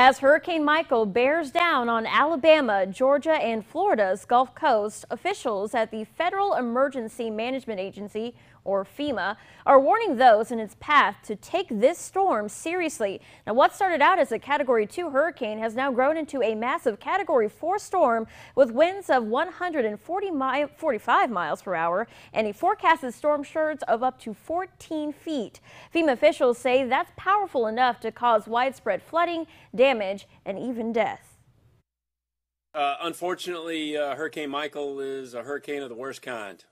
As Hurricane Michael bears down on Alabama, Georgia, and Florida's Gulf Coast, officials at the Federal Emergency Management Agency, or FEMA, are warning those in its path to take this storm seriously. Now, what started out as a Category 2 hurricane has now grown into a massive Category 4 storm with winds of 145 miles per hour and a forecasted storm surge of up to 14 feet. FEMA officials say that's powerful enough to cause widespread flooding, damage, and even death. Unfortunately, Hurricane Michael is a hurricane of the worst kind.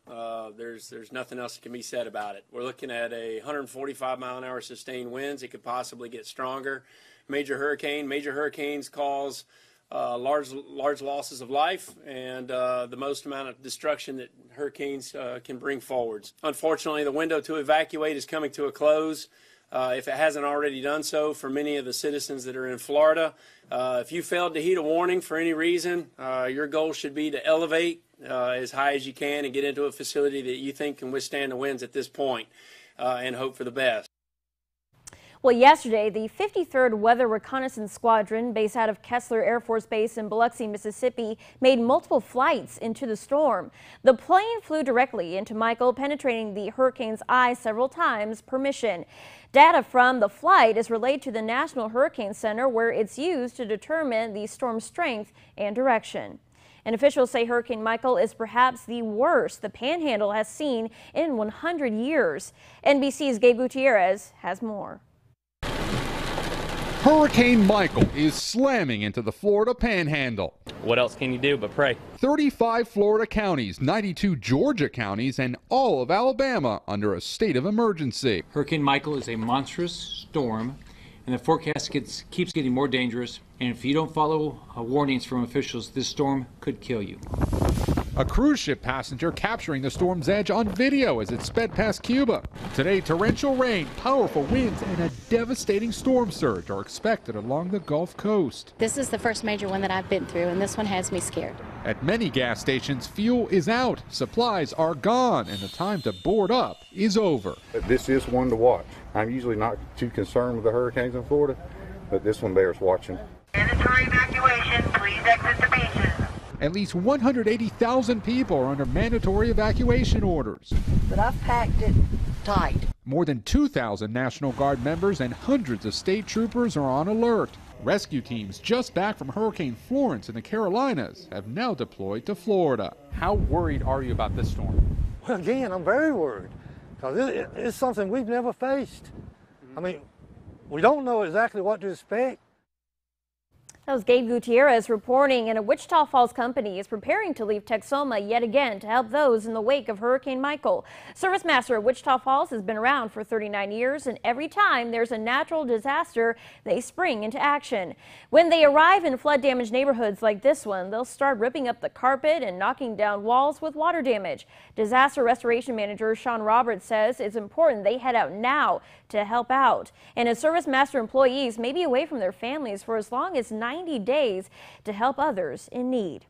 There's nothing else that can be said about it. We're looking at 145-mile-an-hour sustained winds. It could possibly get stronger. Major hurricanes cause large losses of life and the most amount of destruction that hurricanes can bring forwards. Unfortunately, the window to evacuate is coming to a close. If it hasn't already done so for many of the citizens that are in Florida. If you failed to heed a warning for any reason, your goal should be to elevate as high as you can and get into a facility that you think can withstand the winds at this point and hope for the best. Well, yesterday, the 53rd Weather Reconnaissance Squadron, based out of Kessler Air Force Base in Biloxi, Mississippi, made multiple flights into the storm. The plane flew directly into Michael, penetrating the hurricane's eye several times per mission. Data from the flight is relayed to the National Hurricane Center, where it's used to determine the storm's strength and direction. And officials say Hurricane Michael is perhaps the worst the Panhandle has seen in 100 years. NBC's Gabe Gutierrez has more. Hurricane Michael is slamming into the Florida Panhandle. What else can you do but pray? 35 Florida counties, 92 Georgia counties, and all of Alabama under a state of emergency. Hurricane Michael is a monstrous storm, and the forecast keeps getting more dangerous. And if you don't follow warnings from officials, this storm could kill you. A cruise ship passenger capturing the storm's edge on video as it sped past Cuba. Today, torrential rain, powerful winds, and a devastating storm surge are expected along the Gulf Coast. This is the first major one that I've been through, and this one has me scared. At many gas stations, fuel is out, supplies are gone, and the time to board up is over. This is one to watch. I'm usually not too concerned with the hurricanes in Florida, but this one bears watching. Mandatory evacuation, please exit the beaches. At least 180,000 people are under mandatory evacuation orders. But I've packed it tight. More than 2,000 National Guard members and hundreds of state troopers are on alert. Rescue teams just back from Hurricane Florence in the Carolinas have now deployed to Florida. How worried are you about this storm? Well, again, I'm very worried because it's something we've never faced. I mean, we don't know exactly what to expect. That was Gabe Gutierrez reporting, and a Wichita Falls company is preparing to leave Texoma yet again to help those in the wake of Hurricane Michael. Service Master at Wichita Falls has been around for 39 years, and every time there's a natural disaster, they spring into action. When they arrive in flood-damaged neighborhoods like this one, they'll start ripping up the carpet and knocking down walls with water damage. Disaster Restoration Manager Sean Roberts says it's important they head out now to help out. And as Service Master employees may be away from their families for as long as 90 days to help others in need.